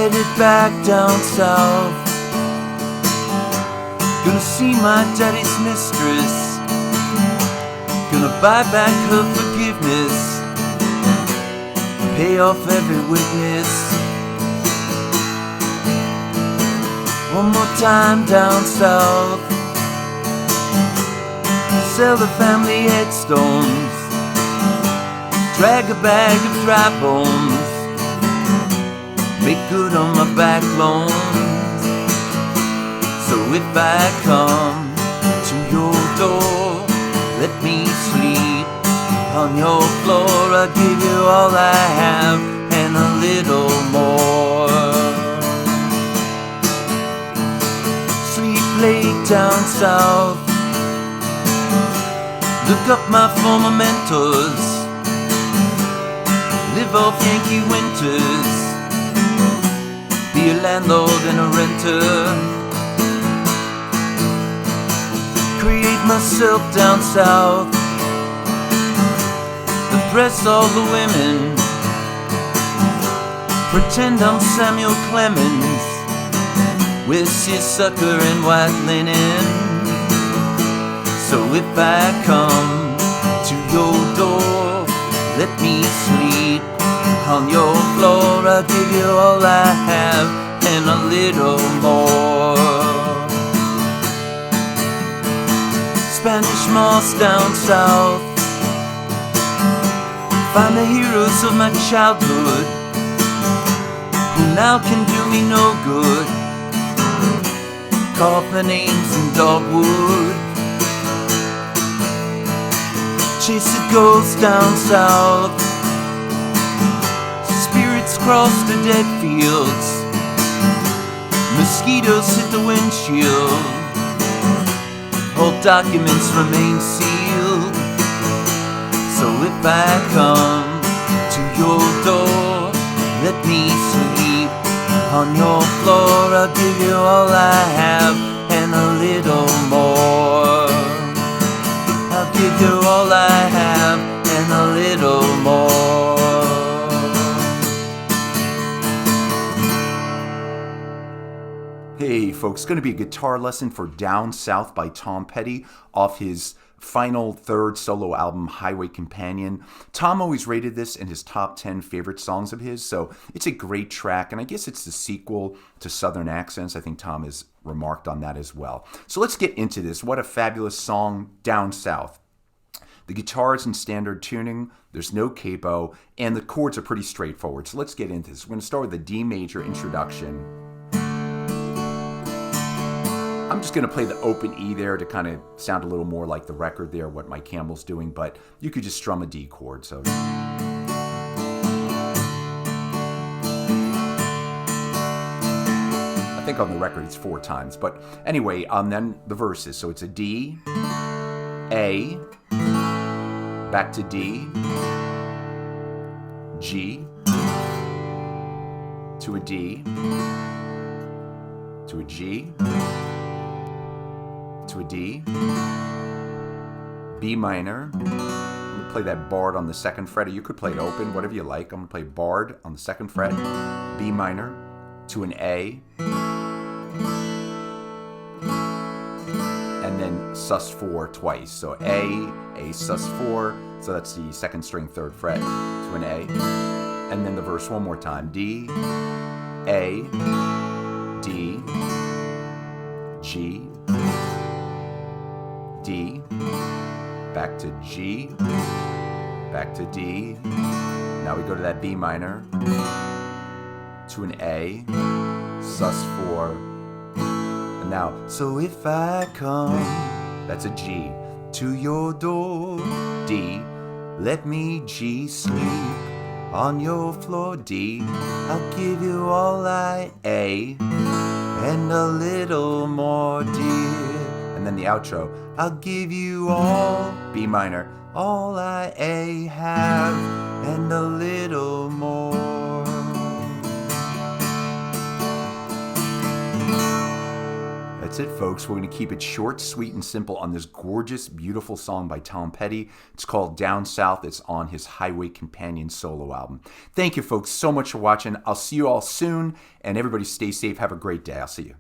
headed back down south. Gonna see my daddy's mistress. Gonna buy back her forgiveness. Pay off every witness. One more time down south. Sell the family headstones. Drag a bag of dry bones. Make good on my back loans. So if I come to your door, let me sleep on your floor. I'll give you all I have and a little more. Sleep late down south. Look up my former mentors. Live off Yankee winters. Be a landlord and a renter. Create myself down south. Impress all the women. Pretend I'm Samuel Clemens with seersucker and white linen. So if I come to your door, let me sleep on your floor. I'll give you all I have and a little more. Spanish moss down south. Find the heroes of my childhood who now can do me no good. Carve their names in dogwood. Chase the ghosts down south. Spirits cross the dead fields. Mosquitoes hit the windshield. All documents remain sealed. So if I come to your door, let me sleep on your floor. I'll give you all I have and a little more. I'll give you all I have and a little more. Hey folks, going to be a guitar lesson for Down South by Tom Petty off his final third solo album, Highway Companion. Tom always rated this in his top 10 favorite songs of his, so it's a great track, and I guess it's the sequel to Southern Accents. I think Tom has remarked on that as well. So let's get into this. What a fabulous song, Down South. The guitar is in standard tuning, there's no capo, and the chords are pretty straightforward. So let's get into this. We're going to start with the D major introduction. I'm just going to play the open E there to kind of sound a little more like the record there, what Mike Campbell's doing, but you could just strum a D chord. So I think on the record it's 4 times, but anyway, then the verses. So it's a D, A, back to D, G, to a D, to a G, to a D, B minor. I'm going to play that barred on the 2nd fret, or you could play it open, whatever you like. I'm going to play barred on the 2nd fret, B minor, to an A, and then sus4 twice. So A sus4, so that's the 2nd string 3rd fret, to an A, and then the verse one more time, D, A, D, G, D, back to G, back to D. Now we go to that B minor, to an A, sus4, and now, so if I come, that's a G, to your door, D, let me G sleep on your floor, D, I'll give you all I A, and a little more, dear. And then the outro, I'll give you all, B minor, all I A have, and a little more. That's it, folks. We're going to keep it short, sweet, and simple on this gorgeous, beautiful song by Tom Petty. It's called Down South. It's on his Highway Companion solo album. Thank you, folks, so much for watching. I'll see you all soon, and everybody stay safe. Have a great day. I'll see you.